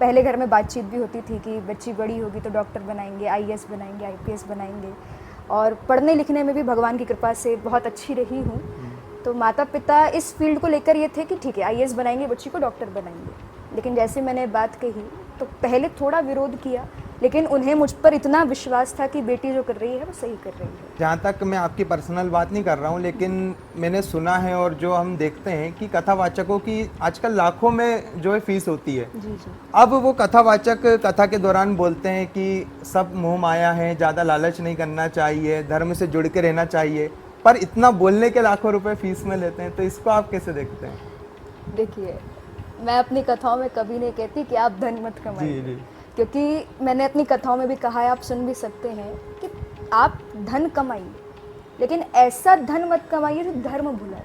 पहले घर में बातचीत भी होती थी कि बच्ची बड़ी होगी तो डॉक्टर बनाएंगे, आईएएस बनाएंगे, आईपीएस बनाएंगे। और पढ़ने लिखने में भी भगवान की कृपा से बहुत अच्छी रही हूँ। तो माता पिता इस फील्ड को लेकर ये थे कि ठीक है आईएएस बनाएंगे, बच्ची को डॉक्टर बनाएंगे। लेकिन जैसे मैंने बात कही तो पहले थोड़ा विरोध किया, लेकिन उन्हें मुझ पर इतना विश्वास था कि बेटी जो कर रही है वो सही कर रही है। जहाँ तक मैं आपकी पर्सनल बात नहीं कर रहा हूँ, लेकिन मैंने सुना है और जो हम देखते हैं कि कथावाचकों की आजकल लाखों में जो है फीस होती है। जी जी। अब वो कथावाचक कथा के दौरान बोलते हैं कि सब मोह माया है, ज़्यादा लालच नहीं करना चाहिए, धर्म से जुड़ के रहना चाहिए, पर इतना बोलने के लाखों रुपए फीस में लेते हैं, तो इसको आप कैसे देखते हैं? देखिए, मैं अपनी कथाओं में कभी नहीं कहती कि आप धन मत जी कमाइए, जी। क्योंकि मैंने अपनी कथाओं में भी कहा है, आप सुन भी सकते हैं कि आप धन कमाइए, लेकिन ऐसा धन मत कमाइए जो धर्म भुलाए।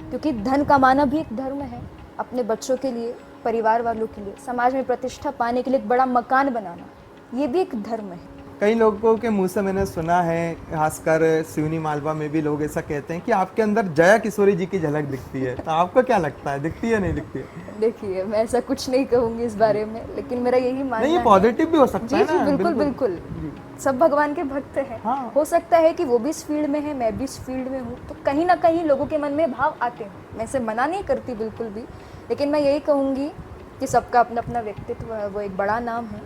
क्योंकि धन कमाना भी एक धर्म है, अपने बच्चों के लिए, परिवार वालों के लिए, समाज में प्रतिष्ठा पाने के लिए एक बड़ा मकान बनाना, ये भी एक धर्म है। कई लोगों के मुंह से मैंने सुना है, खासकर सिवनी मालवा में भी लोग ऐसा कहते हैं कि आपके अंदर जया किशोरी जी की झलक दिखती है। तो आपको क्या लगता है, दिखती है नहीं दिखती है? देखिए, मैं ऐसा कुछ नहीं कहूँगी इस बारे में, लेकिन मेरा यही मानना नहीं, ये है। पॉजिटिव भी हो सकता जी है जी, ना? बिल्कुल बिल्कुल। सब भगवान के भक्त हैं। हाँ। हो सकता है कि वो भी इस फील्ड में है, मैं भी इस फील्ड में हूँ, तो कहीं ना कहीं लोगों के मन में भाव आते हैं। मैं इसे मना नहीं करती बिल्कुल भी, लेकिन मैं यही कहूँगी कि सबका अपना अपना व्यक्तित्व है, वो एक बड़ा नाम है,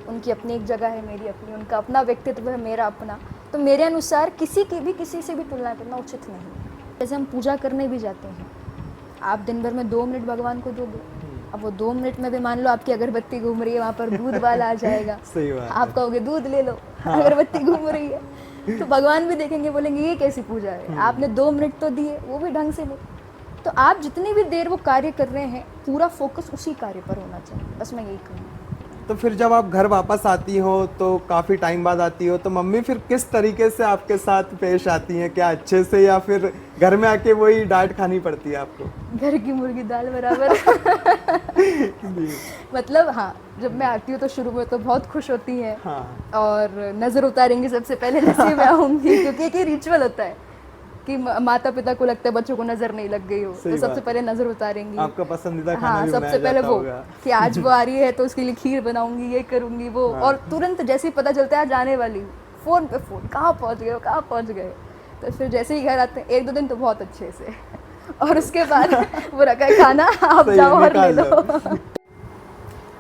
उनकी अपनी एक जगह है, मेरी अपनी, उनका अपना व्यक्तित्व है, मेरा अपना। तो मेरे अनुसार किसी की भी किसी से भी तुलना करना उचित नहीं है। जैसे हम पूजा करने भी जाते हैं, आप दिन भर में 2 मिनट भगवान को दोगे, अब वो 2 मिनट में भी मान लो आपकी अगरबत्ती घूम रही है, वहाँ पर दूध वाला आ जाएगा। सही बात है। आप कहोगे दूध ले लो, अगरबत्ती घूम रही है, तो भगवान भी देखेंगे, बोलेंगे ये कैसी पूजा है, आपने 2 मिनट तो दिए, वो भी ढंग से नहीं। तो आप जितनी भी देर वो कार्य कर रहे हैं, पूरा फोकस उसी कार्य पर होना चाहिए, बस मैं यही कहूँगी। तो फिर जब आप घर वापस आती हो, तो काफ़ी टाइम बाद आती हो, तो मम्मी फिर किस तरीके से आपके साथ पेश आती हैं? क्या अच्छे से, या फिर घर में आके वही डांट खानी पड़ती है आपको? घर की मुर्गी दाल बराबर। मतलब हाँ, जब मैं आती हूँ तो शुरू में तो बहुत खुश होती हैं। हाँ। और नज़र उतारेंगी सबसे पहले जैसे मैं आऊँगी, क्योंकि एक रिचुअल होता है कि माता पिता को लगता है बच्चों को नज़र नहीं लग गई हो, तो सबसे पहले नज़र उतारेंगी। आपका पसंदीदा खाना हाँ, भी सबसे बनाया पहले जाता वो होगा। कि आज वो आ रही है तो उसके लिए खीर बनाऊंगी, ये करूंगी वो। और तुरंत जैसे ही पता चलता है आज आने वाली, फ़ोन पे फ़ोन, कहाँ पहुँच गए हो, कहाँ पहुँच गए। तो फिर जैसे ही घर आते हैं 1-2 दिन तो बहुत अच्छे से, और उसके बाद वो रखा है खाना, आप जाओ और ले लो।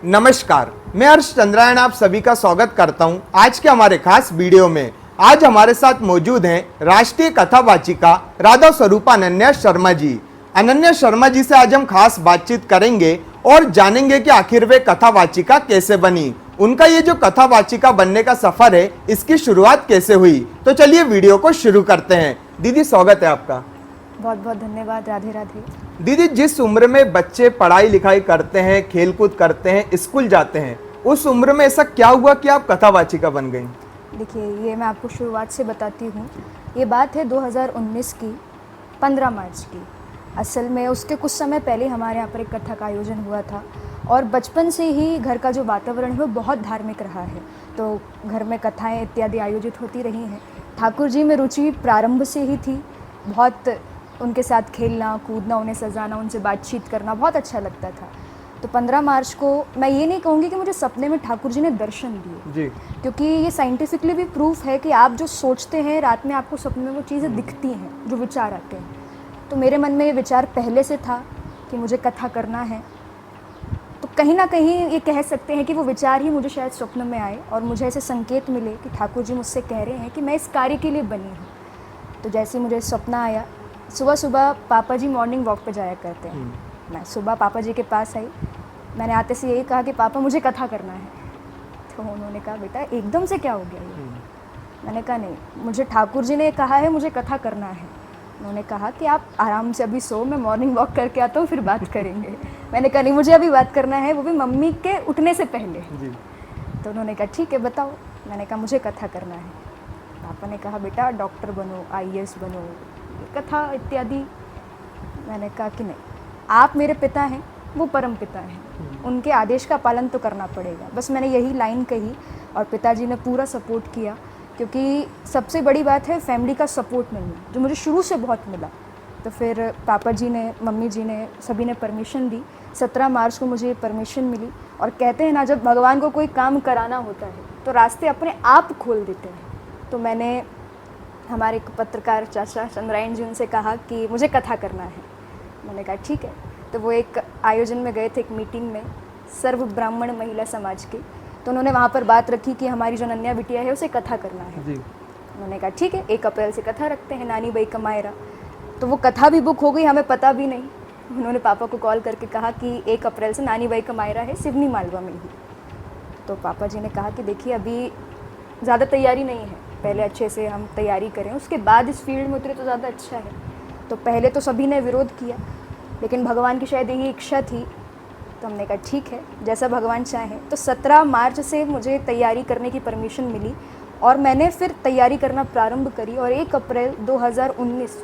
नमस्कार, मैं हर्ष चंद्रायण आप सभी का स्वागत करता हूं आज के हमारे खास वीडियो में। आज हमारे साथ मौजूद हैं राष्ट्रीय कथावाचिका राधा स्वरूपा अनन्या शर्मा जी। अनन्या शर्मा जी से आज हम खास बातचीत करेंगे और जानेंगे कि आखिर वे कथावाचिका कैसे बनी, उनका ये जो कथावाचिका बनने का सफर है, इसकी शुरुआत कैसे हुई। तो चलिए वीडियो को शुरू करते हैं। दीदी, स्वागत है आपका। बहुत बहुत धन्यवाद। राधे राधे। दीदी, जिस उम्र में बच्चे पढ़ाई लिखाई करते हैं, खेलकूद करते हैं, स्कूल जाते हैं, उस उम्र में ऐसा क्या हुआ कि आप कथावाचिका बन गई? देखिए, ये मैं आपको शुरुआत से बताती हूँ। ये बात है 2019 की, 15 मार्च की। असल में उसके कुछ समय पहले हमारे यहाँ पर एक कथा का आयोजन हुआ था, और बचपन से ही घर का जो वातावरण है वो बहुत धार्मिक रहा है, तो घर में कथाएँ इत्यादि आयोजित होती रही हैं। ठाकुर जी में रुचि प्रारंभ से ही थी, बहुत उनके साथ खेलना कूदना, उन्हें सजाना, उनसे बातचीत करना बहुत अच्छा लगता था। तो 15 मार्च को मैं ये नहीं कहूँगी कि मुझे सपने में ठाकुर जी ने दर्शन दिए जी। क्योंकि ये साइंटिफिकली भी प्रूफ है कि आप जो सोचते हैं रात में आपको सपने में वो चीज़ें दिखती हैं, जो विचार आते हैं। तो मेरे मन में ये विचार पहले से था कि मुझे कथा करना है, तो कहीं ना कहीं ये कह सकते हैं कि वो विचार ही मुझे शायद स्वप्न में आए और मुझे ऐसे संकेत मिले कि ठाकुर जी मुझसे कह रहे हैं कि मैं इस कार्य के लिए बनी हूँ। तो जैसे मुझे सपना आया, सुबह सुबह पापा जी मॉर्निंग वॉक पे जाया करते हैं, मैं सुबह पापा जी के पास आई, मैंने आते से यही कहा कि पापा मुझे कथा करना है। तो उन्होंने कहा बेटा एकदम से क्या हो गया ये? मैंने कहा नहीं, मुझे ठाकुर जी ने कहा है मुझे कथा करना है। उन्होंने कहा कि आप आराम से अभी सो, मैं मॉर्निंग वॉक करके आता हूँ फिर बात करेंगे। मैंने कहा नहीं, मुझे अभी बात करना है, वो भी मम्मी के उठने से पहले। जी। तो उन्होंने कहा ठीक है बताओ। मैंने कहा मुझे कथा करना है। पापा ने कहा बेटा डॉक्टर बनो, आईएएस बनो, कथा इत्यादि। मैंने कहा कि नहीं, आप मेरे पिता हैं, वो परम पिता हैं, उनके आदेश का पालन तो करना पड़ेगा। बस मैंने यही लाइन कही और पिताजी ने पूरा सपोर्ट किया, क्योंकि सबसे बड़ी बात है फैमिली का सपोर्ट मिलना, जो मुझे शुरू से बहुत मिला। तो फिर पापा जी ने, मम्मी जी ने, सभी ने परमिशन दी। 17 मार्च को मुझे परमिशन मिली और कहते हैं ना, जब भगवान को कोई काम कराना होता है तो रास्ते अपने आप खोल देते हैं। तो मैंने हमारे एक पत्रकार चाचा चंद्रायन जी, उनसे कहा कि मुझे कथा करना है। मैंने कहा ठीक है। तो वो एक आयोजन में गए थे, एक मीटिंग में, सर्व ब्राह्मण महिला समाज की। तो उन्होंने वहाँ पर बात रखी कि हमारी जो नन्या बिटिया है उसे कथा करना है जी। उन्होंने कहा ठीक है, 1 अप्रैल से कथा रखते हैं, नानी बाई का मायरा। तो वो कथा भी बुक हो गई, हमें पता भी नहीं। उन्होंने पापा को कॉल करके कहा कि 1 अप्रैल से नानी बाई का मायरा है सिवनी मालवा में ही। तो पापा जी ने कहा कि देखिए अभी ज़्यादा तैयारी नहीं है, पहले अच्छे से हम तैयारी करें, उसके बाद इस फील्ड में उतरे तो ज़्यादा अच्छा है। तो पहले तो सभी ने विरोध किया, लेकिन भगवान की शायद यही इच्छा थी। तो हमने कहा ठीक है, जैसा भगवान चाहे। तो 17 मार्च से मुझे तैयारी करने की परमिशन मिली और मैंने फिर तैयारी करना प्रारंभ करी और 1 अप्रैल 2019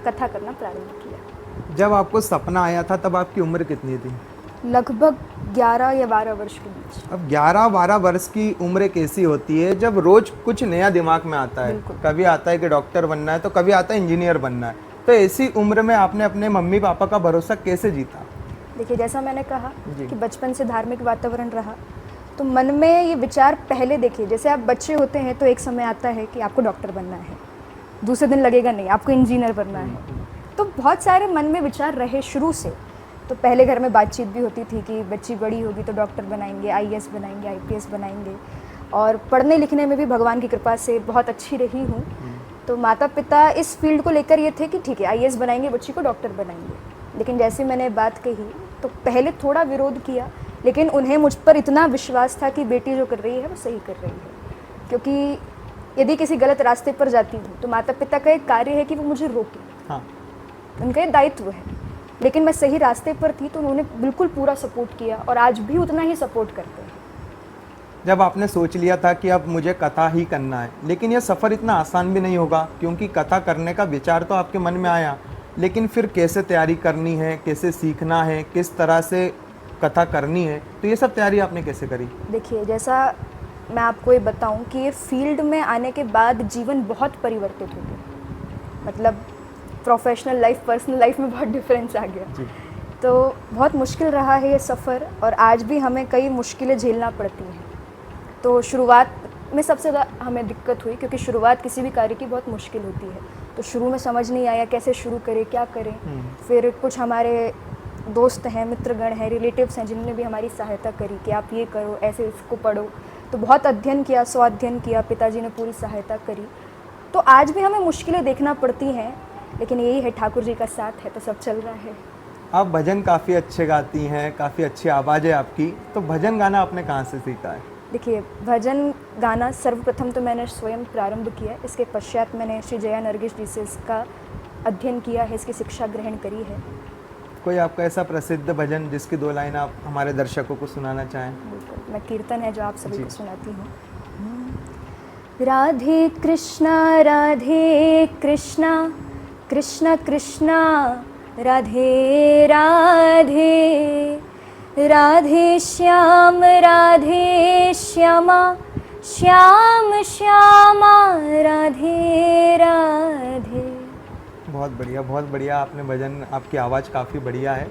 कथा करना प्रारंभ किया। जब आपको सपना आया था तब आपकी उम्र कितनी थी? लगभग 11 या 12 वर्ष के बीच। अब 11-12 वर्ष की उम्र एक ऐसी होती है जब रोज कुछ नया दिमाग में आता है। बिल्कुल। कभी आता है कि डॉक्टर बनना है, तो कभी आता है इंजीनियर बनना है। तो ऐसी उम्र में आपने अपने मम्मी पापा का भरोसा कैसे जीता? देखिए, जैसा मैंने कहा जी। कि बचपन से धार्मिक वातावरण रहा, तो मन में ये विचार पहले, देखिए जैसे आप बच्चे होते हैं तो एक समय आता है कि आपको डॉक्टर बनना है, दूसरे दिन लगेगा नहीं आपको इंजीनियर बनना है। तो बहुत सारे मन में विचार रहे शुरू से। तो पहले घर में बातचीत भी होती थी कि बच्ची बड़ी होगी तो डॉक्टर बनाएंगे, आईएएस बनाएंगे, आईपीएस बनाएंगे। और पढ़ने लिखने में भी भगवान की कृपा से बहुत अच्छी रही हूँ। तो माता पिता इस फील्ड को लेकर ये थे कि ठीक है आईएएस बनाएंगे, बच्ची को डॉक्टर बनाएंगे। लेकिन जैसे मैंने बात कही तो पहले थोड़ा विरोध किया, लेकिन उन्हें मुझ पर इतना विश्वास था कि बेटी जो कर रही है वो सही कर रही है। क्योंकि यदि किसी गलत रास्ते पर जाती हूँ तो माता पिता का एक कार्य है कि वो मुझे रोकें। हाँ। उनका ये दायित्व है। लेकिन मैं सही रास्ते पर थी तो उन्होंने बिल्कुल पूरा सपोर्ट किया और आज भी उतना ही सपोर्ट करते हैं। जब आपने सोच लिया था कि अब मुझे कथा ही करना है, लेकिन यह सफ़र इतना आसान भी नहीं होगा, क्योंकि कथा करने का विचार तो आपके मन में आया, लेकिन फिर कैसे तैयारी करनी है, कैसे सीखना है, किस तरह से कथा करनी है, तो ये सब तैयारी आपने कैसे करी? देखिए, जैसा मैं आपको ये बताऊं कि ये फील्ड में आने के बाद जीवन बहुत परिवर्तित हो गया। मतलब प्रोफेशनल लाइफ, पर्सनल लाइफ में बहुत डिफरेंस आ गया। जी। तो बहुत मुश्किल रहा है ये सफ़र और आज भी हमें कई मुश्किलें झेलना पड़ती हैं। तो शुरुआत में सबसे ज़्यादा हमें दिक्कत हुई, क्योंकि शुरुआत किसी भी कार्य की बहुत मुश्किल होती है। तो शुरू में समझ नहीं आया कैसे शुरू करें, क्या करें। फिर कुछ हमारे दोस्त हैं, मित्रगण हैं, रिलेटिव्स हैं जिन्होंने भी हमारी सहायता करी कि आप ये करो, ऐसे इसको पढ़ो। तो बहुत अध्ययन किया, स्वाध्ययन किया, पिताजी ने पूरी सहायता करी। तो आज भी हमें मुश्किलें देखना पड़ती हैं, लेकिन यही है, ठाकुर जी का साथ है तो सब चल रहा है। आप भजन काफ़ी अच्छे गाती हैं, काफ़ी अच्छी आवाज़ है आपकी, तो भजन गाना आपने कहाँ से सीखा है? देखिए, भजन गाना सर्वप्रथम तो मैंने स्वयं प्रारंभ किया। इसके पश्चात मैंने श्री जया नरगिस जी से इसका अध्ययन किया है, इसकी शिक्षा ग्रहण करी है। कोई आपका ऐसा प्रसिद्ध भजन जिसकी 2 लाइन आप हमारे दर्शकों को सुनाना चाहें? बिल्कुल, मैं कीर्तन है जो आप सभी को सुनाती हूँ। राधे कृष्णा कृष्ण कृष्णा राधे राधे, राधे श्यामा श्याम श्यामा राधे राधे। बहुत बढ़िया, बहुत बढ़िया। आपने भजन, आपकी आवाज़ काफ़ी बढ़िया है।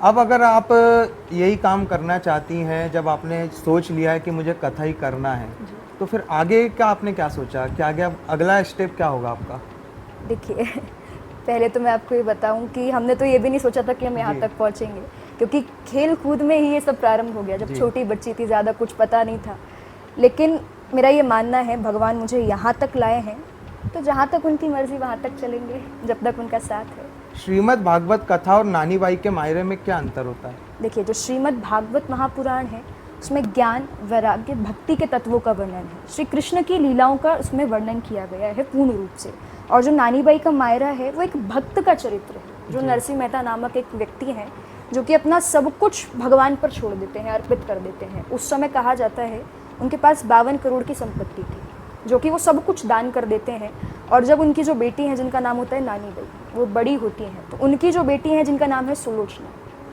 अब अगर आप यही काम करना चाहती हैं, जब आपने सोच लिया है कि मुझे कथा ही करना है, तो फिर आगे का आपने क्या सोचा कि आगे अब अगला स्टेप क्या होगा आपका? देखिए, पहले तो मैं आपको ये बताऊं कि हमने तो ये भी नहीं सोचा था कि हम यहाँ तक पहुँचेंगे, क्योंकि खेल कूद में ही ये सब प्रारंभ हो गया। जब छोटी बच्ची थी, ज़्यादा कुछ पता नहीं था। लेकिन मेरा ये मानना है भगवान मुझे यहाँ तक लाए हैं, तो जहाँ तक उनकी मर्ज़ी वहाँ तक चलेंगे, जब तक उनका साथ है। श्रीमद् भागवत कथा और नानी बाई के मायरे में क्या अंतर होता है? देखिए, जो श्रीमद् भागवत महापुराण है उसमें ज्ञान, वैराग्य, भक्ति के तत्वों का वर्णन है। श्री कृष्ण की लीलाओं का उसमें वर्णन किया गया है पूर्ण रूप से। और जो नानी बाई का मायरा है वो एक भक्त का चरित्र है, जो नरसिंह मेहता नामक एक व्यक्ति हैं जो कि अपना सब कुछ भगवान पर छोड़ देते हैं, अर्पित कर देते हैं। उस समय कहा जाता है उनके पास 52 करोड़ की संपत्ति थी, जो कि वो सब कुछ दान कर देते हैं। और जब उनकी जो बेटी हैं जिनका नाम होता है नानी बाई, वो बड़ी होती हैं, तो उनकी जो बेटी हैं जिनका नाम है सुलोचना,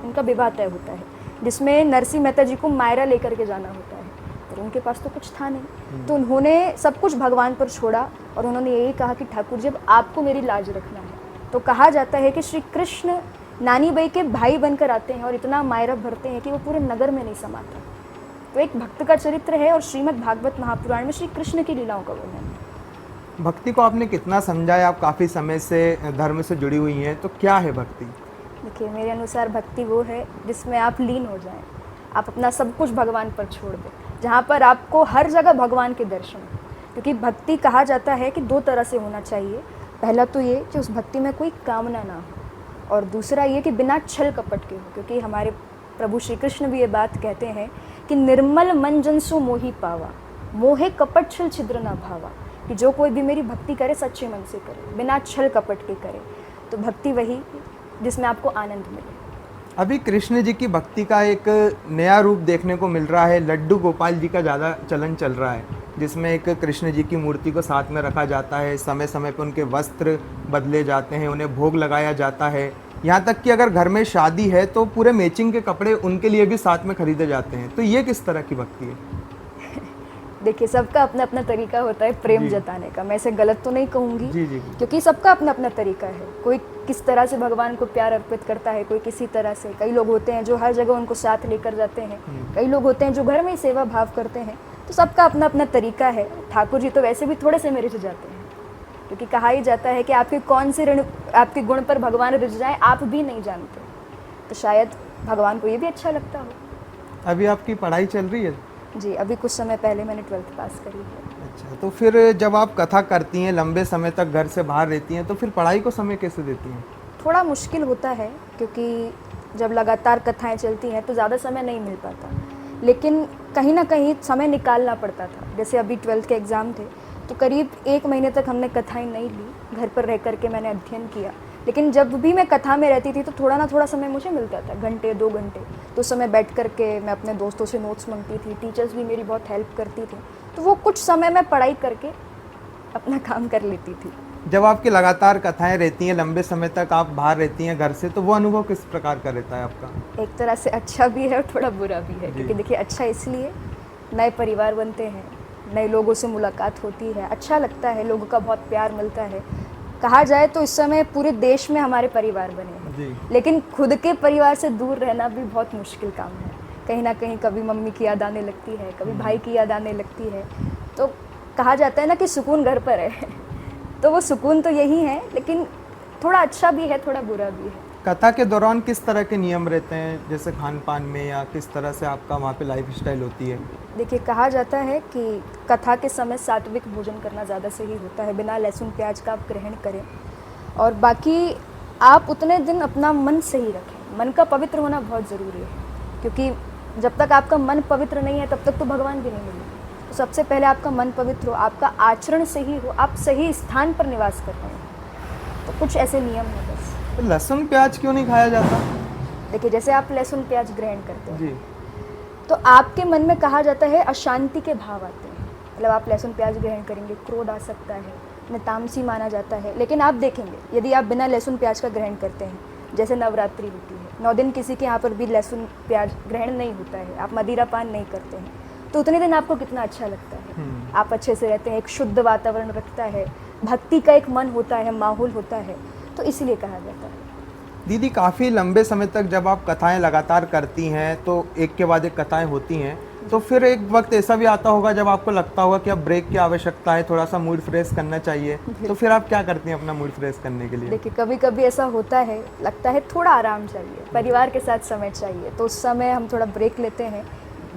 उनका विवाह तय होता है, जिसमें नरसिंह मेहता जी को मायरा लेकर के जाना होता है। पर उनके पास तो कुछ था नहीं, तो उन्होंने सब कुछ भगवान पर छोड़ा और उन्होंने यही कहा कि ठाकुर जी अब आपको मेरी लाज रखना है। तो कहा जाता है कि श्री कृष्ण नानी बाई के भाई बनकर आते हैं और इतना मायरा भरते हैं कि वो पूरे नगर में नहीं समाता। तो एक भक्त का चरित्र है और श्रीमद् भागवत महापुराण में श्री कृष्ण की लीलाओं का वर्णन है। भक्ति को आपने कितना समझा है? आप काफ़ी समय से धर्म से जुड़ी हुई हैं, तो क्या है भक्ति? देखिए, मेरे अनुसार भक्ति वो है जिसमें आप लीन हो जाएं, आप अपना सब कुछ भगवान पर छोड़ दें, जहाँ पर आपको हर जगह भगवान के दर्शन हो। क्योंकि भक्ति कहा जाता है कि दो तरह से होना चाहिए। पहला तो ये कि उस भक्ति में कोई कामना ना हो, और दूसरा ये कि बिना छल कपट के हो। क्योंकि हमारे प्रभु श्री कृष्ण भी ये बात कहते हैं कि निर्मल मन जन सु मोहि पावा, मोहे कपट छल छिद्र ना भावा। कि जो कोई भी मेरी भक्ति करे सच्चे मन से करे, बिना छल कपट के करे, तो भक्ति वही जिसमें आपको आनंद मिले। अभी कृष्ण जी की भक्ति का एक नया रूप देखने को मिल रहा है। लड्डू गोपाल जी का ज़्यादा चलन चल रहा है, जिसमें एक कृष्ण जी की मूर्ति को साथ में रखा जाता है, समय समय पर उनके वस्त्र बदले जाते हैं, उन्हें भोग लगाया जाता है। यहाँ तक कि अगर घर में शादी है तो पूरे मैचिंग के कपड़े उनके लिए भी साथ में खरीदे जाते हैं। तो ये किस तरह की भक्ति है? देखिए, सबका अपना अपना तरीका होता है प्रेम जताने का। मैं इसे गलत तो नहीं कहूँगी, जी। क्योंकि सबका अपना अपना तरीका है। कोई किस तरह से भगवान को प्यार अर्पित करता है, कोई किसी तरह से। कई लोग होते हैं जो हर जगह उनको साथ लेकर जाते हैं, कई लोग होते हैं जो घर में ही सेवा भाव करते हैं। तो सबका अपना अपना तरीका है। ठाकुर जी तो वैसे भी थोड़े से में रिझ जाते हैं, क्योंकि कहा ही जाता है कि आपके कौन से ऋण, आपके गुण पर भगवान रिझ जाए आप भी नहीं जानते। तो शायद भगवान को ये भी अच्छा लगता हो। अभी आपकी पढ़ाई चल रही है? जी, अभी कुछ समय पहले मैंने 12th पास करी है। अच्छा, तो फिर जब आप कथा करती हैं, लंबे समय तक घर से बाहर रहती हैं, तो फिर पढ़ाई को समय कैसे देती हैं? थोड़ा मुश्किल होता है, क्योंकि जब लगातार कथाएं चलती हैं तो ज़्यादा समय नहीं मिल पाता, लेकिन कहीं ना कहीं समय निकालना पड़ता था। जैसे अभी 12th के एग्ज़ाम थे, तो करीब 1 महीने तक हमने कथाएं नहीं ली, घर पर रह करके मैंने अध्ययन किया। लेकिन जब भी मैं कथा में रहती थी तो थोड़ा ना थोड़ा समय मुझे मिलता था, घंटे 2 घंटे। तो उस समय बैठ करके मैं अपने दोस्तों से नोट्स मांगती थी, टीचर्स भी मेरी बहुत हेल्प करती थी। तो वो कुछ समय मैं पढ़ाई करके अपना काम कर लेती थी। जब आपकी लगातार कथाएं रहती हैं, लंबे समय तक आप बाहर रहती हैं घर से, तो वो अनुभव किस प्रकार का रहता है आपका? एक तरह से अच्छा भी है और थोड़ा बुरा भी है। क्योंकि देखिए, अच्छा इसलिए नए परिवार बनते हैं, नए लोगों से मुलाकात होती है, अच्छा लगता है, लोगों का बहुत प्यार मिलता है। कहा जाए तो इस समय पूरे देश में हमारे परिवार बने हैं जी। लेकिन खुद के परिवार से दूर रहना भी बहुत मुश्किल काम है। कहीं ना कहीं कभी मम्मी की याद आने लगती है, कभी भाई की याद आने लगती है। तो कहा जाता है ना कि सुकून घर पर है तो वो सुकून तो यही है, लेकिन थोड़ा अच्छा भी है, थोड़ा बुरा भी है। कथा के दौरान किस तरह के नियम रहते हैं, जैसे खान पान में, या किस तरह से आपका वहाँ पे लाइफ स्टाइल होती है? देखिए, कहा जाता है कि कथा के समय सात्विक भोजन करना ज़्यादा सही होता है, बिना लहसुन प्याज का आप ग्रहण करें। और बाकी आप उतने दिन अपना मन सही रखें। मन का पवित्र होना बहुत ज़रूरी है, क्योंकि जब तक आपका मन पवित्र नहीं है तब तक तो भगवान भी नहीं मिलेंगे। तो सबसे पहले आपका मन पवित्र हो, आपका आचरण सही हो, आप सही स्थान पर निवास कर रहे हैं। तो कुछ ऐसे नियम हैं बस। तो लहसुन प्याज क्यों नहीं खाया जाता? देखिए, जैसे आप लहसुन प्याज ग्रहण करते हैं जी। तो आपके मन में कहा जाता है अशांति के भाव आते हैं। मतलब आप लहसुन प्याज ग्रहण करेंगे, क्रोध आ सकता है, उन्हें तामसी माना जाता है। लेकिन आप देखेंगे, यदि आप बिना लहसुन प्याज का ग्रहण करते हैं, जैसे नवरात्रि होती है, 9 दिन किसी के यहाँ पर भी लहसुन प्याज ग्रहण नहीं होता है, आप मदिरा पान नहीं करते हैं, तो उतने दिन आपको कितना अच्छा लगता है। आप अच्छे से रहते हैं, एक शुद्ध वातावरण रखता है, भक्ति का एक मन होता है, माहौल होता है। तो इसलिए कहा जाता है। दीदी, काफ़ी लंबे समय तक जब आप कथाएं लगातार करती हैं, तो एक के बाद एक कथाएं होती हैं, तो फिर एक वक्त ऐसा भी आता होगा जब आपको लगता होगा कि अब ब्रेक की आवश्यकता है, थोड़ा सा मूड फ्रेश करना चाहिए, तो फिर आप क्या करती हैं अपना मूड फ्रेश करने के लिए? देखिए, कभी कभी ऐसा होता है, लगता है थोड़ा आराम चाहिए, परिवार के साथ समय चाहिए, तो उस समय हम थोड़ा ब्रेक लेते हैं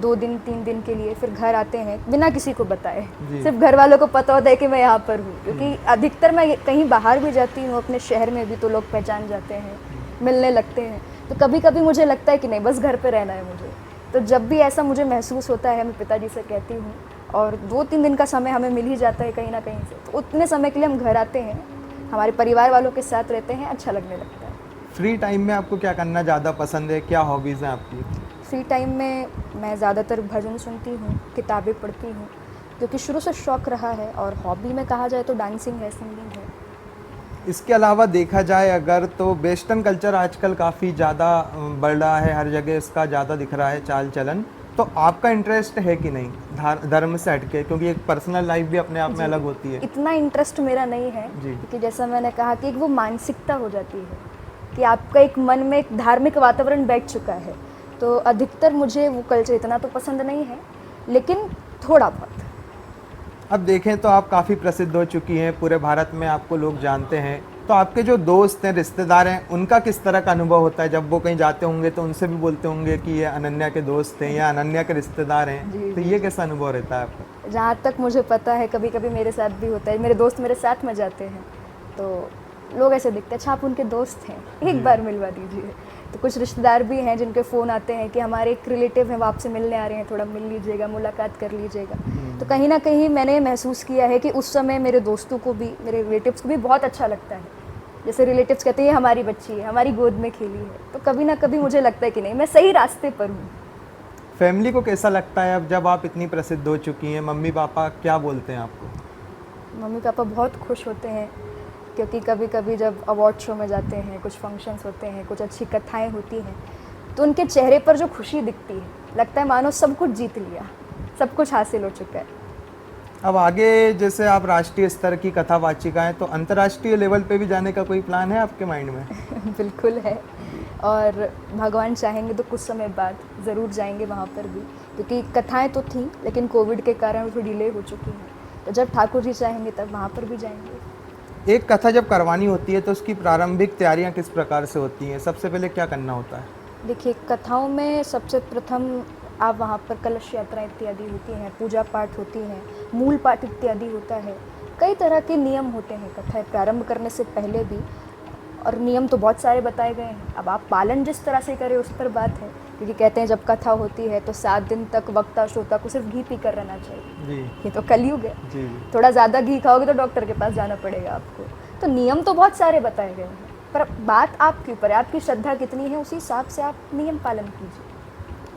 2 दिन 3 दिन के लिए। फिर घर आते हैं बिना किसी को बताए, सिर्फ घर वालों को पता होता है कि मैं यहाँ पर हूँ। क्योंकि अधिकतर मैं कहीं बाहर भी जाती हूँ अपने शहर में भी, तो लोग पहचान जाते हैं, मिलने लगते हैं। तो कभी कभी मुझे लगता है कि नहीं, बस घर पे रहना है मुझे। तो जब भी ऐसा मुझे महसूस होता है, मैं पिताजी से कहती हूँ, और 2-3 दिन का समय हमें मिल ही जाता है कहीं ना कहीं से, तो उतने समय के लिए हम घर आते हैं, हमारे परिवार वालों के साथ रहते हैं, अच्छा लगने लगता है। फ्री टाइम में आपको क्या करना ज़्यादा पसंद है, क्या हॉबीज़ हैं आपकी? फ्री टाइम में मैं ज़्यादातर भजन सुनती हूँ, किताबें पढ़ती हूँ, क्योंकि शुरू से शौक़ रहा है। और हॉबी में कहा जाए तो डांसिंग है, सिंगिंग है। इसके अलावा देखा जाए अगर, तो वेस्टर्न कल्चर आजकल काफ़ी ज़्यादा बढ़ रहा है, हर जगह इसका ज़्यादा दिख रहा है चाल चलन। तो आपका इंटरेस्ट है कि नहीं धर्म से हटके, क्योंकि एक पर्सनल लाइफ भी अपने आप में अलग होती है? इतना इंटरेस्ट मेरा नहीं है, क्योंकि जैसा मैंने कहा कि एक वो मानसिकता हो जाती है कि आपका एक मन में एक धार्मिक वातावरण बैठ चुका है, तो अधिकतर मुझे वो कल्चर इतना तो पसंद नहीं है, लेकिन थोड़ा बहुत। अब देखें तो आप काफ़ी प्रसिद्ध हो चुकी हैं, पूरे भारत में आपको लोग जानते हैं। तो आपके जो दोस्त हैं, रिश्तेदार हैं, उनका किस तरह का अनुभव होता है जब वो कहीं जाते होंगे तो उनसे भी बोलते होंगे कि ये अनन्या के दोस्त हैं या अनन्या के रिश्तेदार हैं, जी, तो ये कैसा अनुभव रहता है आपका? जहाँ तक मुझे पता है कभी कभी मेरे साथ भी होता है, मेरे दोस्त मेरे साथ में जाते हैं तो लोग ऐसे दिखते हैं, अच्छा आप उनके दोस्त हैं, एक बार मिलवा दीजिए। तो कुछ रिश्तेदार भी हैं जिनके फ़ोन आते हैं कि हमारे एक रिलेटिव हैं वो आपसे मिलने आ रहे हैं, थोड़ा मिल लीजिएगा, मुलाकात कर लीजिएगा। तो कहीं ना कहीं मैंने महसूस किया है कि उस समय मेरे दोस्तों को भी, मेरे रिलेटिव्स को भी बहुत अच्छा लगता है। जैसे रिलेटिव्स कहते हैं ये हमारी बच्ची है, हमारी गोद में खेली है, तो कभी ना कभी मुझे लगता है कि नहीं, मैं सही रास्ते पर हूँ। फैमिली को कैसा लगता है अब जब आप इतनी प्रसिद्ध हो चुकी हैं? मम्मी पापा क्या बोलते हैं आपको? मम्मी पापा बहुत खुश होते हैं, क्योंकि कभी कभी जब अवार्ड शो में जाते हैं, कुछ फंक्शंस होते हैं, कुछ अच्छी कथाएं होती हैं, तो उनके चेहरे पर जो खुशी दिखती है, लगता है मानो सब कुछ जीत लिया, सब कुछ हासिल हो चुका है। अब आगे जैसे आप राष्ट्रीय स्तर की कथावाचिका हैं, तो अंतर्राष्ट्रीय लेवल पे भी जाने का कोई प्लान है आपके माइंड में? बिल्कुल है, और भगवान चाहेंगे तो कुछ समय बाद ज़रूर जाएंगे वहाँ पर भी, क्योंकि कथाएं तो थी लेकिन कोविड के कारण वो डिले हो चुकी हैं। तो जब ठाकुर जी चाहेंगे तब वहाँ पर भी जाएंगे। एक कथा जब करवानी होती है तो उसकी प्रारंभिक तैयारियां किस प्रकार से होती हैं? सबसे पहले क्या करना होता है? देखिए, कथाओं में सबसे प्रथम आप वहाँ पर कलश यात्रा इत्यादि होती हैं, पूजा पाठ होती हैं, मूल पाठ इत्यादि होता है, कई तरह के नियम होते हैं कथाएं प्रारंभ करने से पहले भी, और नियम तो बहुत सारे बताए गए हैं। अब आप पालन जिस तरह से करें उस पर बात है, क्योंकि कहते हैं जब कथा होती है तो 7 दिन तक वक्ता श्रोता को सिर्फ घी पीकर रहना चाहिए। जी ये तो कलयुग है, जी। थोड़ा ज़्यादा घी खाओगे तो डॉक्टर के पास जाना पड़ेगा आपको। तो नियम तो बहुत सारे बताए गए हैं, पर बात आपके ऊपर है, आपकी श्रद्धा कितनी है, उसी हिसाब से आप नियम पालन कीजिए।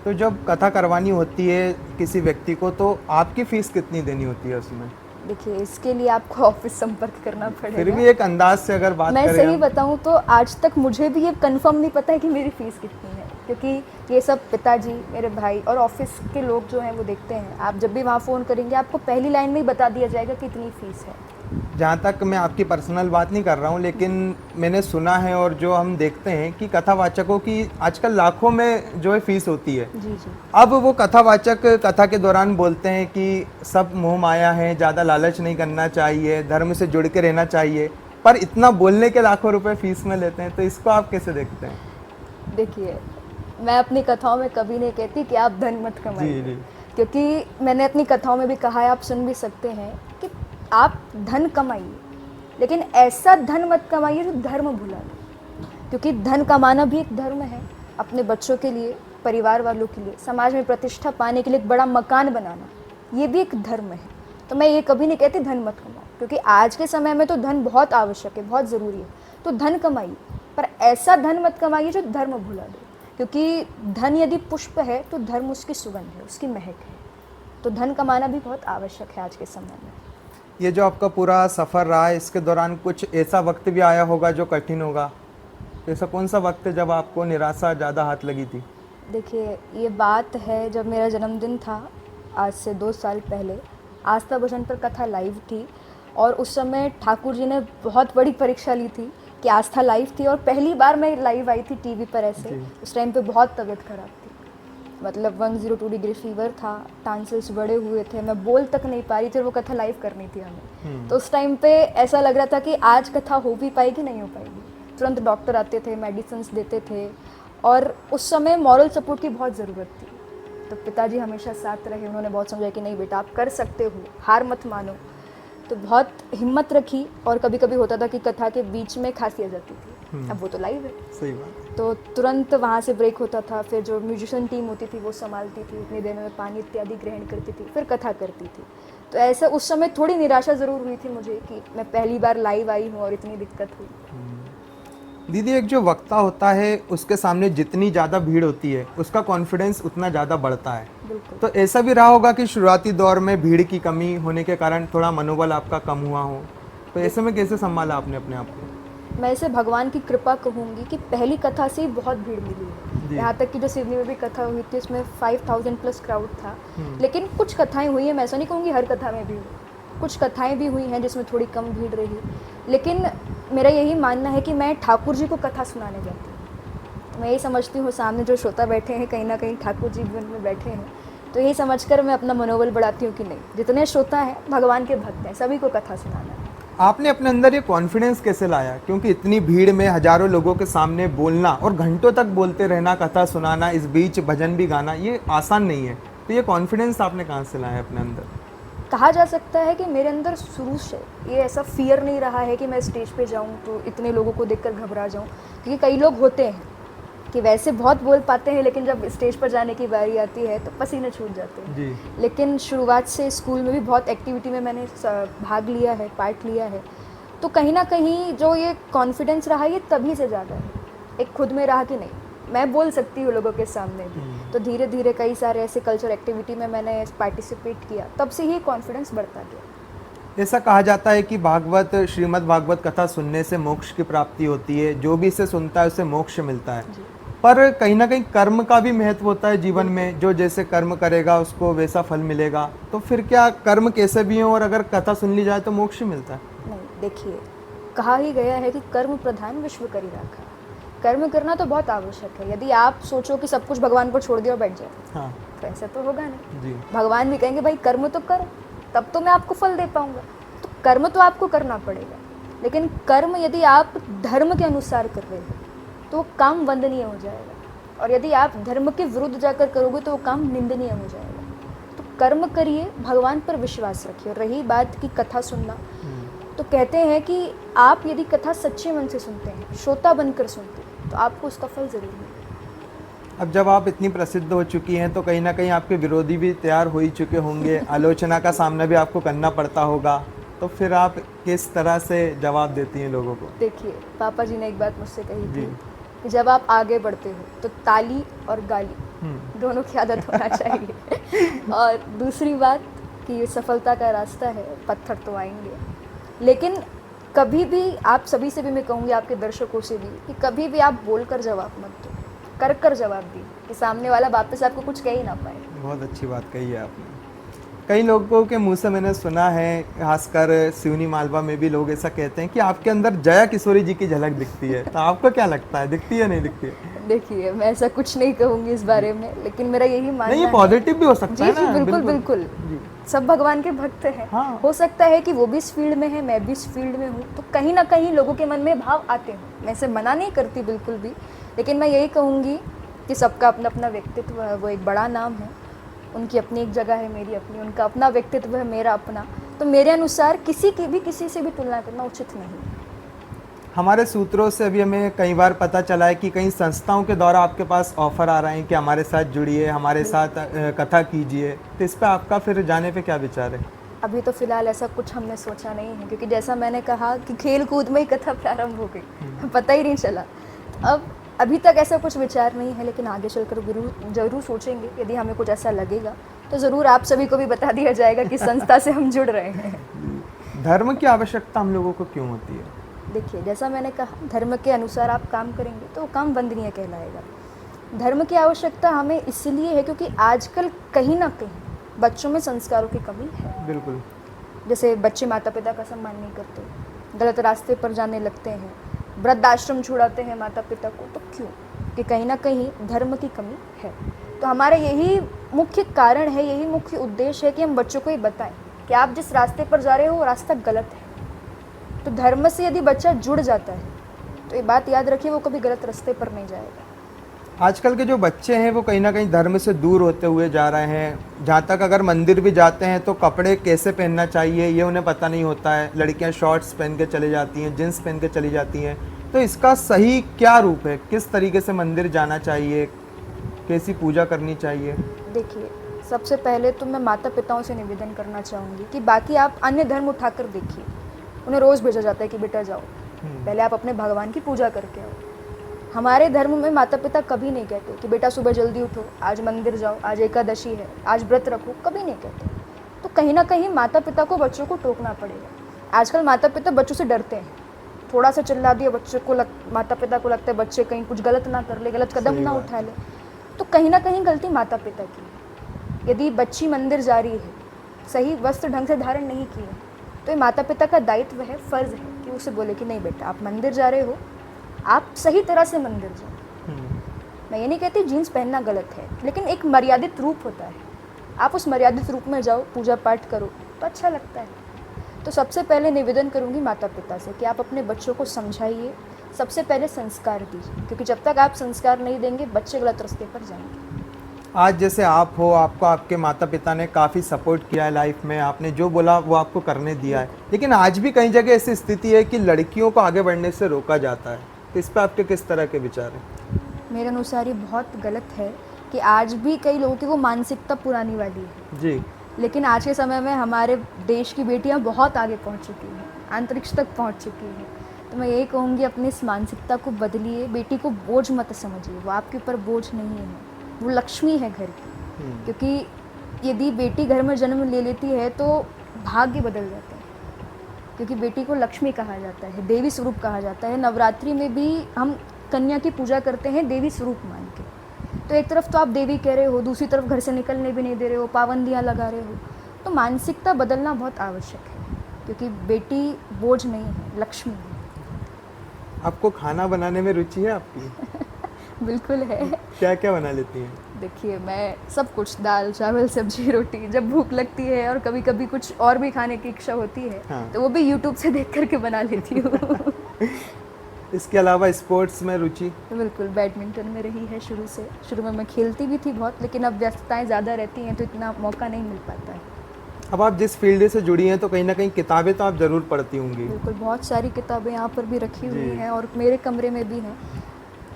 तो जब कथा करवानी होती है किसी व्यक्ति को, तो आपकी फीस कितनी देनी होती है उसमें? देखिए, इसके लिए आपको ऑफिस संपर्क करना पड़ेगा। फिर भी एक अंदाज से अगर बात मैं करें सही हम। बताऊं तो आज तक मुझे भी ये कंफर्म नहीं पता है कि मेरी फ़ीस कितनी है, क्योंकि ये सब पिताजी, मेरे भाई और ऑफिस के लोग जो हैं वो देखते हैं। आप जब भी वहाँ फ़ोन करेंगे आपको पहली लाइन में ही बता दिया जाएगा कि इतनी फ़ीस है। जहाँ तक मैं आपकी पर्सनल बात नहीं कर रहा हूँ, लेकिन मैंने सुना है और जो हम देखते हैं कि कथावाचकों की आजकल लाखों में जो है फीस होती है। जी जी। अब वो कथावाचक कथा के दौरान बोलते हैं कि सब मोह माया है, ज़्यादा लालच नहीं करना चाहिए, धर्म से जुड़ के रहना चाहिए, पर इतना बोलने के लाखों रुपए फीस में लेते हैं, तो इसको आप कैसे देखते हैं? देखिए, मैं अपनी कथाओं में कभी नहीं कहती कि आप धन मत जी कमाइए, जी। क्योंकि मैंने अपनी कथाओं में भी कहा है, आप सुन भी सकते हैं कि आप धन कमाइए, लेकिन ऐसा धन मत कमाइए जो धर्म भुला दे, क्योंकि धन कमाना भी एक धर्म है। अपने बच्चों के लिए, परिवार वालों के लिए, समाज में प्रतिष्ठा पाने के लिए एक बड़ा मकान बनाना, ये भी एक धर्म है। तो मैं ये कभी नहीं कहती धन मत कमाओ, क्योंकि आज के समय में तो धन बहुत आवश्यक है, बहुत ज़रूरी है, तो धन कमाइए, पर ऐसा धन मत कमाइए जो धर्म भुला दे, क्योंकि धन यदि पुष्प है तो धर्म उसकी सुगंध है, उसकी महक है। तो धन कमाना भी बहुत आवश्यक है आज के समय में। ये जो आपका पूरा सफ़र रहा है, इसके दौरान कुछ ऐसा वक्त भी आया होगा जो कठिन होगा, तो ऐसा कौन सा वक्त है जब आपको निराशा ज़्यादा हाथ लगी थी? देखिए, ये बात है जब मेरा जन्मदिन था, आज से 2 साल पहले, आस्था भजन पर कथा लाइव थी, और उस समय ठाकुर जी ने बहुत बड़ी परीक्षा ली थी कि आस्था लाइव थी, और पहली बार मैं लाइव आई थी टीवी पर ऐसे। जी। उस टाइम पे बहुत तबीयत खराब थी, मतलब 102 डिग्री फीवर था, टांसल्स बड़े हुए थे, मैं बोल तक नहीं पा रही थी, और वो कथा लाइव करनी थी हमें। तो उस टाइम पे ऐसा लग रहा था कि आज कथा हो भी पाएगी नहीं हो पाएगी। तुरंत डॉक्टर आते थे, मेडिसिन्स देते थे, और उस समय मॉरल सपोर्ट की बहुत ज़रूरत थी। तो पिताजी हमेशा साथ रहे, उन्होंने बहुत समझाया कि नहीं बेटा आप कर सकते हो, हार मत मानो। तो बहुत हिम्मत रखी, और कभी कभी होता था कि कथा के बीच में खांसी आ जाती थी, अब वो तो लाइव है, सही बात। तो तुरंत वहाँ से ब्रेक होता था, फिर जो म्यूजिशियन टीम होती थी वो संभालती थी, उतनी देर में पानी इत्यादि ग्रहण करती थी, फिर कथा करती थी। तो ऐसा उस समय थोड़ी निराशा ज़रूर हुई थी मुझे कि मैं पहली बार लाइव आई हूँ और इतनी दिक्कत हुई। दीदी, एक जो वक्ता होता है उसके सामने जितनी ज़्यादा भीड़ होती है उसका कॉन्फिडेंस उतना ज़्यादा बढ़ता है। बिल्कुल। तो ऐसा भी रहा होगा कि शुरुआती दौर में भीड़ की कमी होने के कारण थोड़ा मनोबल आपका कम हुआ हो, तो ऐसे में कैसे संभाला आपने अपने आप को? मैं इसे भगवान की कृपा कहूँगी कि पहली कथा से ही बहुत भीड़ मिली है। जी। यहाँ तक कि जो सिडनी में भी कथा हुई थी उसमें 5000 प्लस क्राउड था, लेकिन कुछ कथाएं हुई हैं, मैं ऐसा नहीं कहूँगी हर कथा में भी हुई, कुछ कथाएं भी हुई हैं जिसमें थोड़ी कम भीड़ रही। लेकिन मेरा यही मानना है कि मैं ठाकुर जी को कथा सुनाने जाती हूँ, मैं यही समझती हूँ सामने जो श्रोता बैठे हैं कहीं ना कहीं ठाकुर जी भी उनमें बैठे हैं, तो यही समझकर मैं अपना मनोबल बढ़ाती हूँ कि नहीं, जितने श्रोता हैं भगवान के भक्त हैं, सभी को कथा सुनाना है। आपने अपने अंदर ये कॉन्फिडेंस कैसे लाया, क्योंकि इतनी भीड़ में हजारों लोगों के सामने बोलना और घंटों तक बोलते रहना, कथा सुनाना, इस बीच भजन भी गाना, ये आसान नहीं है। तो ये कॉन्फिडेंस आपने कहाँ से लाया अपने अंदर? कहा जा सकता है कि मेरे अंदर शुरू से ये ऐसा फियर नहीं रहा है कि मैं स्टेज पे जाऊं तो इतने लोगों को देखकर घबरा जाऊं, क्योंकि कई लोग होते हैं कि वैसे बहुत बोल पाते हैं लेकिन जब स्टेज पर जाने की बारी आती है तो पसीने छूट जाते हैं जी। लेकिन शुरुआत से स्कूल में भी बहुत एक्टिविटी में मैंने भाग लिया है, पार्ट लिया है, तो कहीं ना कहीं जो ये कॉन्फिडेंस रहा ये तभी से ज़्यादा है, एक खुद में रहा कि नहीं मैं बोल सकती हूँ लोगों के सामने भी। तो धीरे धीरे कई सारे ऐसे कल्चर एक्टिविटी में मैंने पार्टिसिपेट किया, तब से ही कॉन्फिडेंस बढ़ता गया। ऐसा कहा जाता है कि भागवत, श्रीमद् भागवत कथा सुनने से मोक्ष की प्राप्ति होती है, जो भी इसे सुनता है उसे मोक्ष मिलता है। पर कहीं ना कहीं कर्म का भी महत्व होता है जीवन में, जो जैसे कर्म करेगा उसको वैसा फल मिलेगा। तो फिर क्या कर्म कैसे भी हो और अगर कथा सुन ली जाए तो मोक्ष मिलता है? नहीं, देखिए कहा ही गया है कि कर्म प्रधान विश्व करी राखा। कर्म करना तो बहुत आवश्यक है। यदि आप सोचो कि सब कुछ भगवान पर छोड़ दिया और बैठ जाए, हाँ तो ऐसा तो होगा नहीं। जी। भगवान भी कहेंगे भाई कर्म तो करो, तब तो मैं आपको फल दे पाऊंगा। तो कर्म तो आपको करना पड़ेगा, लेकिन कर्म यदि आप धर्म के अनुसार कर रहे हो तो वो काम वंदनीय हो जाएगा, और यदि आप धर्म के विरुद्ध जाकर करोगे तो वो काम निंदनीय हो जाएगा। तो कर्म करिए, भगवान पर विश्वास रखिए। और रही बात की कथा सुनना, तो कहते हैं कि आप यदि कथा सच्चे मन से सुनते हैं, श्रोता बनकर सुनते हैं, तो आपको उसका फल जरूर मिलेगा। अब जब आप इतनी प्रसिद्ध हो चुकी हैं तो कहीं ना कहीं आपके विरोधी भी तैयार हो ही चुके होंगे, आलोचना का सामना भी आपको करना पड़ता होगा, तो फिर आप किस तरह से जवाब देती हैं लोगों को? देखिए, पापा जी ने एक बात मुझसे कही जी। थी कि जब आप आगे बढ़ते हो तो ताली और गाली दोनों की आदत होना चाहिए। और दूसरी बात कि ये सफलता का रास्ता है, पत्थर तो आएंगे, लेकिन कभी भी आप सभी से भी मैं कहूँगी, आपके दर्शकों से भी, कि कभी भी आप बोलकर जवाब मत दो, कर जवाब दी कि सामने वाला वापस आपको कुछ कह ही ना पाए। बहुत अच्छी बात कही है आपने। कई लोगों के मुंह से मैंने सुना है, खासकर सिवनी मालवा में भी लोग ऐसा कहते हैं कि आपके अंदर जया किशोरी जी की झलक दिखती है। तो आपको क्या लगता है, दिखती है नहीं दिखती है? देखिए, मैं ऐसा कुछ नहीं कहूँगी इस बारे में, लेकिन मेरा यही मानना नहीं, ये है। पॉजिटिव भी हो सकता जी है जी, ना? बिल्कुल बिल्कुल। जी। सब भगवान के भक्त हैं। हाँ। हो सकता है कि वो भी इस फील्ड में है, मैं भी इस फील्ड में हूँ, तो कहीं ना कहीं लोगों के मन में भाव आते हैं। मैं इसे मना नहीं करती बिल्कुल भी, लेकिन मैं यही कहूँगी कि सबका अपना अपना व्यक्तित्व है, वो एक बड़ा नाम है, उनकी अपनी एक जगह है, मेरी अपनी, उनका अपना व्यक्तित्व है, मेरा अपना। तो मेरे अनुसार किसी की भी किसी से भी तुलना करना उचित नहीं है। हमारे सूत्रों से अभी हमें कई बार पता चला है कि कई संस्थाओं के द्वारा आपके पास ऑफर आ रहे हैं कि हमारे साथ जुड़िए, हमारे साथ कथा कीजिए। तो इस पर आपका फिर जाने पे क्या विचार है? अभी तो फिलहाल ऐसा कुछ हमने सोचा नहीं है, क्योंकि जैसा मैंने कहा कि खेल कूद में ही कथा प्रारंभ हो गई, पता ही नहीं चला। अब अभी तक ऐसा कुछ विचार नहीं है, लेकिन आगे चलकर जरूर सोचेंगे। यदि हमें कुछ ऐसा लगेगा तो ज़रूर आप सभी को भी बता दिया जाएगा कि संस्था से हम जुड़ रहे हैं। धर्म की आवश्यकता हम लोगों को क्यों होती है? देखिए, जैसा मैंने कहा, धर्म के अनुसार आप काम करेंगे तो वो काम वंदनीय कहलाएगा। धर्म की आवश्यकता हमें इसलिए है क्योंकि आजकल कहीं ना कहीं बच्चों में संस्कारों की कमी है। बिल्कुल। जैसे बच्चे माता पिता का सम्मान नहीं करते, गलत रास्ते पर जाने लगते हैं, वृद्धाश्रम छुड़ाते हैं माता पिता को। तो क्यों? कि कहीं ना कहीं धर्म की कमी है। तो हमारा यही मुख्य कारण है, यही मुख्य उद्देश्य है कि हम बच्चों को ये बताएं कि आप जिस रास्ते पर जा रहे हो वो रास्ता गलत है। तो धर्म से यदि बच्चा जुड़ जाता है तो ये बात याद रखिए, वो कभी गलत रास्ते पर नहीं जाएगा। आजकल के जो बच्चे हैं वो कहीं ना कहीं धर्म से दूर होते हुए जा रहे हैं। जहाँ तक अगर मंदिर भी जाते हैं तो कपड़े कैसे पहनना चाहिए ये उन्हें पता नहीं होता है। लड़कियाँ शॉर्ट्स पहन के चली जाती हैं, जींस पहन के चली जाती हैं। तो इसका सही क्या रूप है? किस तरीके से मंदिर जाना चाहिए, कैसी पूजा करनी चाहिए? देखिए, सबसे पहले तो मैं माता पिताओं से निवेदन करना चाहूँगी कि बाकी आप अन्य धर्म उठाकर देखिए, उन्हें रोज़ भेजा जाता है कि बेटा जाओ, पहले आप अपने भगवान की पूजा करके आओ। हमारे धर्म में माता पिता कभी नहीं कहते कि बेटा सुबह जल्दी उठो, आज मंदिर जाओ, आज एकादशी है, आज व्रत रखो, कभी नहीं कहते। तो कहीं ना कहीं माता पिता को बच्चों को टोकना पड़ेगा। आजकल माता पिता बच्चों से डरते हैं, थोड़ा सा चिल्ला दिया बच्चे को, माता पिता को लगता है बच्चे कहीं कुछ गलत ना कर ले, गलत कदम ना उठा ले। तो कहीं ना कहीं गलती माता पिता की है। यदि बच्ची मंदिर जा रही है, सही वस्त्र ढंग से धारण नहीं किए, तो ये माता पिता का दायित्व है, फ़र्ज़ है कि उसे बोले कि नहीं बेटा, आप मंदिर जा रहे हो, आप सही तरह से मंदिर जाओ। मैं ये नहीं कहती जीन्स पहनना गलत है, लेकिन एक मर्यादित रूप होता है। आप उस मर्यादित रूप में जाओ, पूजा पाठ करो तो अच्छा लगता है। तो सबसे पहले निवेदन करूँगी माता पिता से कि आप अपने बच्चों को समझाइए, सबसे पहले संस्कार दीजिए, क्योंकि जब तक आप संस्कार नहीं देंगे बच्चे गलत रास्ते पर जाएंगे। आज जैसे आप हो, आपको आपके माता पिता ने काफ़ी सपोर्ट किया है लाइफ में, आपने जो बोला वो आपको करने दिया है, लेकिन आज भी कई जगह ऐसी स्थिति है कि लड़कियों को आगे बढ़ने से रोका जाता है, तो इस पर आपके किस तरह के विचार हैं? मेरे अनुसार ये बहुत गलत है कि आज भी कई लोगों की वो मानसिकता पुरानी वाली है जी। लेकिन आज के समय में हमारे देश की बेटियां बहुत आगे पहुंच चुकी हैं, अंतरिक्ष तक पहुंच चुकी हैं। तो मैं यही कहूँगी अपनी इस मानसिकता को बदलिए, बेटी को बोझ मत समझिए, वो आपके ऊपर बोझ नहीं है, वो लक्ष्मी है घर की। क्योंकि यदि बेटी घर में जन्म ले लेती है तो भाग्य बदल जाता है, क्योंकि बेटी को लक्ष्मी कहा जाता है, देवी स्वरूप कहा जाता है। नवरात्रि में भी हम कन्या की पूजा करते हैं देवी स्वरूप मान के। तो एक तरफ तो आप देवी कह रहे हो, दूसरी तरफ घर से निकलने भी नहीं दे रहे हो, पाबंदियाँ लगा रहे हो। तो मानसिकता बदलना बहुत आवश्यक है, क्योंकि बेटी बोझ नहीं है, लक्ष्मी है। आपको खाना बनाने में रुचि है आपकी? बिल्कुल है। क्या क्या बना लेती हैं? देखिए, मैं सब कुछ, दाल चावल सब्जी रोटी, जब भूख लगती है और कभी कभी कुछ और भी खाने की इच्छा होती है हाँ। तो वो भी यूट्यूब से देख करके बना लेती हूँ। इसके अलावा स्पोर्ट्स में रुचि? तो बिल्कुल, बैडमिंटन में रही है शुरू से। शुरू में मैं खेलती भी थी बहुत, लेकिन अब व्यस्तताएं ज़्यादा रहती हैं तो इतना मौका नहीं मिल पाता है। अब आप जिस फील्ड से जुड़ी हैं तो कहीं ना कहीं किताबें तो आप ज़रूर पढ़ती होंगी। बिल्कुल, बहुत सारी किताबें यहाँ पर भी रखी हुई जी। हैं और मेरे कमरे में भी हैं।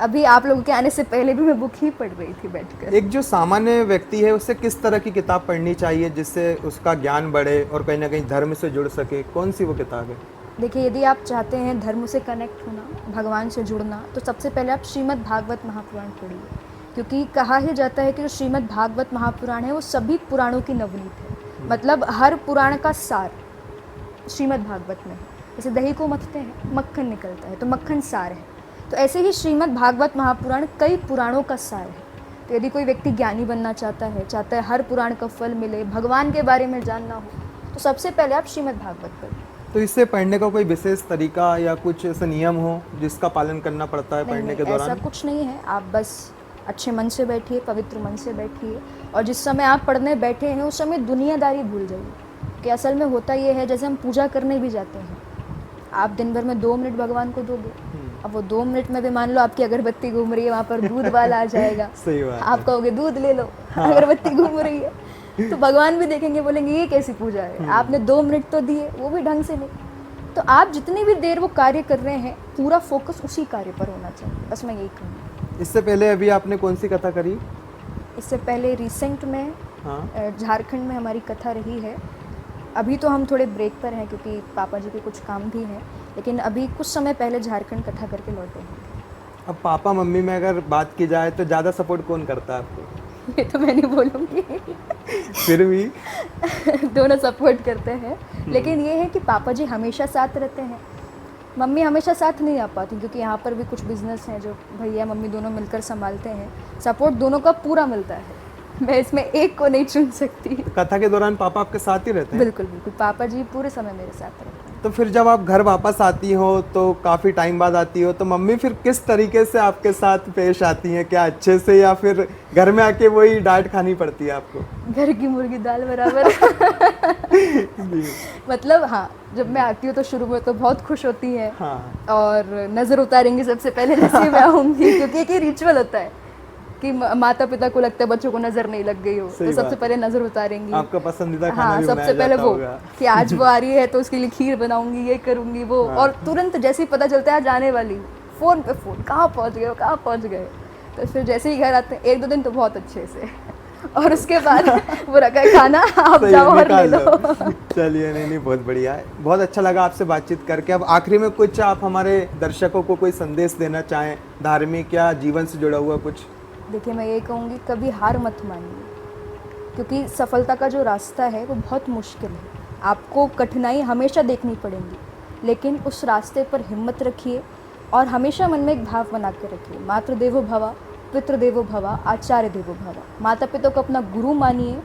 अभी आप लोगों के आने से पहले भी मैं बुक ही पढ़ रही थी बैठकर। एक जो सामान्य व्यक्ति है उससे किस तरह की किताब पढ़नी चाहिए जिससे उसका ज्ञान बढ़े और कहीं ना कहीं धर्म से जुड़ सके? कौन सी वो किताब है? देखिए, यदि आप चाहते हैं धर्म से कनेक्ट होना, भगवान से जुड़ना, तो सबसे पहले आप श्रीमद् भागवत महापुराण पढ़िए, क्योंकि कहा ही जाता है कि जो श्रीमद् भागवत महापुराण है वो सभी पुराणों की नवनीत है। मतलब हर पुराण का सार श्रीमद् भागवत में है। जैसे दही को मथते हैं, मक्खन निकलता है, तो मक्खन सार है। तो ऐसे ही श्रीमद् भागवत महापुराण कई पुराणों का सार है। तो यदि कोई व्यक्ति ज्ञानी बनना चाहता है हर पुराण का फल मिले, भगवान के बारे में जानना हो, तो सबसे पहले आप श्रीमद् भागवत पढ़िए। तो इससे पढ़ने का कोई विशेष तरीका या कुछ ऐसा नियम हो जिसका पालन करना पड़ता है पढ़ने के दौरान? ऐसा कुछ नहीं है। आप बस अच्छे मन से बैठिए, पवित्र मन से बैठिए, और जिस समय आप पढ़ने बैठे हैं उस समय दुनियादारी भूल जाइए। कि असल में होता ये है, जैसे हम पूजा करने भी जाते हैं, आप दिन भर में 2 मिनट भगवान को दोगे, अब वो 2 मिनट में भी मान लो आपकी अगरबत्ती घूम रही है, वहाँ पर दूध वाला आ जाएगा। सही बात है। आप कहोगे दूध ले लो, अगरबत्ती घूम रही है, तो भगवान भी देखेंगे, बोलेंगे ये कैसी पूजा है, आपने 2 मिनट तो दिए, वो भी ढंग से नहीं। तो आप जितनी भी देर वो कार्य कर रहे हैं, पूरा फोकस उसी कार्य पर होना चाहिए। बस मैं यही कहूँगी। इससे पहले अभी आपने कौन सी कथा करी? इससे पहले रिसेंट में हाँ। झारखंड में हमारी कथा रही है। अभी तो हम थोड़े ब्रेक पर हैं क्योंकि पापा जी के कुछ काम भी हैं, लेकिन अभी कुछ समय पहले झारखंड कथा करके लौटे हैं। अब पापा मम्मी में अगर बात की जाए तो ज़्यादा सपोर्ट कौन करता है आपको? ये तो मैं नहीं बोलूँगी। फिर भी दोनों सपोर्ट करते हैं, लेकिन ये है कि पापा जी हमेशा साथ रहते हैं, मम्मी हमेशा साथ नहीं आ पाती, क्योंकि यहाँ पर भी कुछ बिजनेस हैं जो भैया मम्मी दोनों मिलकर संभालते हैं। सपोर्ट दोनों का पूरा मिलता है, मैं इसमें एक को नहीं चुन सकती। तो कथा के दौरान पापा आपके साथ ही रहते हैं? बिल्कुल बिल्कुल, पापा जी पूरे समय मेरे साथ रहते हैं। तो फिर जब आप घर वापस आती हो तो काफ़ी टाइम बाद आती हो, तो मम्मी फिर किस तरीके से आपके साथ पेश आती हैं? क्या अच्छे से, या फिर घर में आके वही डांट खानी पड़ती है आपको? घर की मुर्गी दाल बराबर। मतलब हाँ, जब मैं आती हूँ तो शुरू में तो बहुत खुश होती है। हाँ। और नज़र उतारेंगी सबसे पहले जैसे मैं आऊँगी, क्योंकि एक रिचुअल होता है कि माता पिता को लगता है बच्चों को नज़र नहीं लग गई हो, तो सबसे पहले नज़र उतारेंगी। आपका पसंदीदा खाना हाँ, भी सबसे बनाया पहले जाता वो होगा। कि आज वो आ रही है तो उसके लिए खीर बनाऊंगी, ये करूंगी वो। हाँ। और तुरंत जैसे ही पता चलता है जाने वाली, फ़ोन पे फ़ोन, कहाँ पहुँच गए हो, कहाँ पहुँच गए। तो फिर जैसे ही घर आते हैं 1-2 दिन तो बहुत अच्छे से, और उसके बाद वो रखा है खाना, आप सही, जाओ और ले निकाल लो। चलिए, नहीं, बहुत बढ़िया है, बहुत अच्छा लगा आपसे बातचीत करके। अब आखिरी में कुछ आप हमारे दर्शकों को कोई संदेश देना चाहें, धार्मिक या जीवन से जुड़ा हुआ कुछ? देखिए, मैं ये कहूँगी, कभी हार मत मानिए, क्योंकि सफलता का जो रास्ता है वो बहुत मुश्किल है। आपको कठिनाई हमेशा देखनी पड़ेंगी, लेकिन उस रास्ते पर हिम्मत रखिए और हमेशा मन में एक भाव बना कर रखिए, मातृ देवो भव, पितृ देवो भव, आचार्य देवो भव। माता पिता को अपना गुरु मानिए,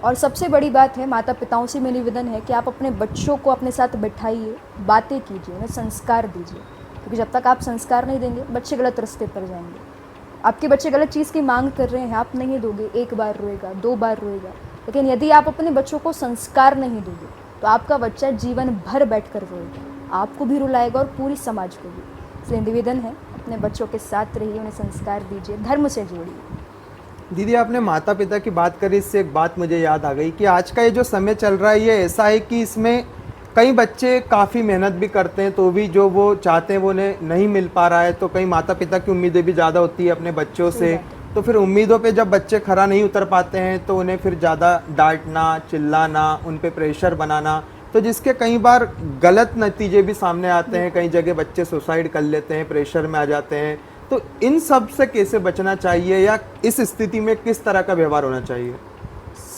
और सबसे बड़ी बात है, माता पिताओं से मेरा निवेदन है कि आप अपने बच्चों को अपने साथ बैठाइए, बातें कीजिए, उन्हें संस्कार दीजिए, क्योंकि जब तक आप संस्कार नहीं देंगे बच्चे गलत रास्ते पर जाएंगे। आपके बच्चे गलत चीज़ की मांग कर रहे हैं, आप नहीं दोगे, एक बार रोएगा, 2 बार रोएगा, लेकिन यदि आप अपने बच्चों को संस्कार नहीं दोगे तो आपका बच्चा जीवन भर बैठ कर रोएगा, आपको भी रुलाएगा और पूरी समाज को भी। इसलिए निवेदन है, अपने बच्चों के साथ रहिए, उन्हें संस्कार दीजिए, धर्म से जोड़िए। दीदी आपने माता पिता की बात करी, इससे एक बात मुझे याद आ गई कि आज का ये जो समय चल रहा है ये ऐसा है कि इसमें कई बच्चे काफ़ी मेहनत भी करते हैं तो भी जो वो चाहते हैं वो उन्हें नहीं मिल पा रहा है। तो कई माता पिता की उम्मीदें भी ज़्यादा होती है अपने बच्चों से, तो फिर उम्मीदों पे जब बच्चे खरा नहीं उतर पाते हैं तो उन्हें फिर ज़्यादा डांटना, चिल्लाना, उन पे प्रेशर बनाना, तो जिसके कई बार गलत नतीजे भी सामने आते हैं। कई जगह बच्चे सुसाइड कर लेते हैं, प्रेशर में आ जाते हैं। तो इन सब से कैसे बचना चाहिए या इस स्थिति में किस तरह का व्यवहार होना चाहिए?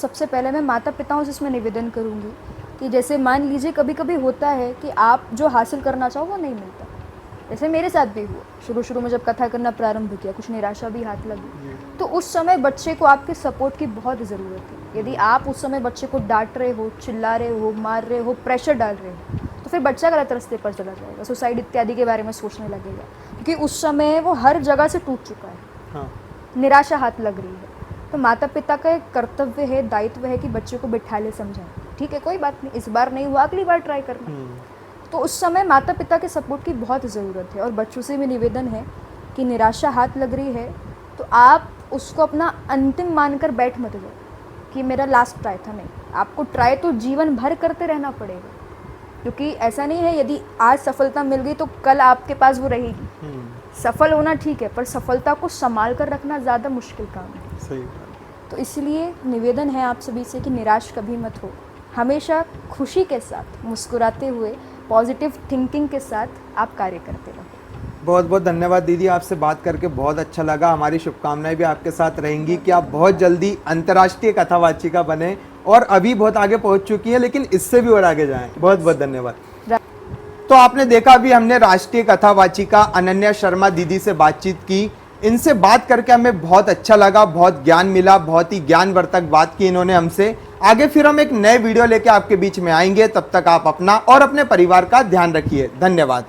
सबसे पहले मैं माता पिताओं से इसमें निवेदन करूंगी कि जैसे मान लीजिए कभी कभी होता है कि आप जो हासिल करना चाहो वो नहीं मिलता। जैसे मेरे साथ भी हुआ, शुरू में जब कथा करना प्रारंभ किया कुछ निराशा भी हाथ लगी, तो उस समय बच्चे को आपके सपोर्ट की बहुत ज़रूरत है। यदि आप उस समय बच्चे को डांट रहे हो, चिल्ला रहे हो, मार रहे हो, प्रेशर डाल रहे हो, तो फिर बच्चा गलत रास्ते पर चला जाएगा, सुसाइड इत्यादि के बारे में सोचने लगेगा, क्योंकि उस समय वो हर जगह से टूट चुका है। हाँ। निराशा हाथ लग रही है। तो माता पिता का एक कर्तव्य है, दायित्व है कि बच्चे को बिठा ले, समझाएं, ठीक है कोई बात नहीं, इस बार नहीं हुआ, अगली बार ट्राई करना। तो उस समय माता पिता के सपोर्ट की बहुत ज़रूरत है। और बच्चों से भी निवेदन है कि निराशा हाथ लग रही है तो आप उसको अपना अंतिम मानकर बैठ मत जाओ कि मेरा लास्ट ट्राई था, नहीं, आपको ट्राई तो जीवन भर करते रहना पड़ेगा, क्योंकि ऐसा नहीं है यदि आज सफलता मिल गई तो कल आपके पास वो रहेगी। सफल होना ठीक है, पर सफलता को संभाल कर रखना ज़्यादा मुश्किल काम है। सही। तो इसलिए निवेदन है आप सभी से कि निराश कभी मत हो, हमेशा खुशी के साथ, मुस्कुराते हुए, पॉजिटिव थिंकिंग के साथ आप कार्य करते रहो। बहुत बहुत धन्यवाद दीदी, आपसे बात करके बहुत अच्छा लगा। हमारी शुभकामनाएं भी आपके साथ रहेंगी कि आप बहुत जल्दी अंतर्राष्ट्रीय कथावाचिका बने और अभी बहुत आगे पहुंच चुकी हैं, लेकिन इससे भी और आगे जाएं। बहुत बहुत धन्यवाद। तो आपने देखा अभी हमने राष्ट्रीय कथावाचिका अनन्या शर्मा दीदी से बातचीत की। इनसे बात करके हमें बहुत अच्छा लगा, बहुत ज्ञान मिला, बहुत ही ज्ञानवर्धक बात की इन्होंने हमसे। आगे फिर हम एक नए वीडियो लेके आपके बीच में आएंगे, तब तक आप अपना और अपने परिवार का ध्यान रखिए। धन्यवाद।